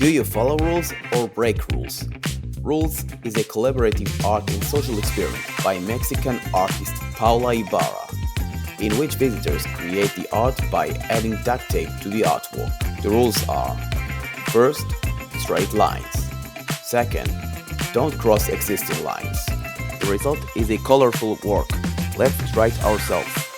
Do you follow rules or break rules? Rules is a collaborative art and social experiment by Mexican artist Paola Ibarra, in which visitors create the art by adding duct tape to the artwork. The rules are: first, straight lines. Second, don't cross existing lines. The result is a colorful work. Let's try it ourselves.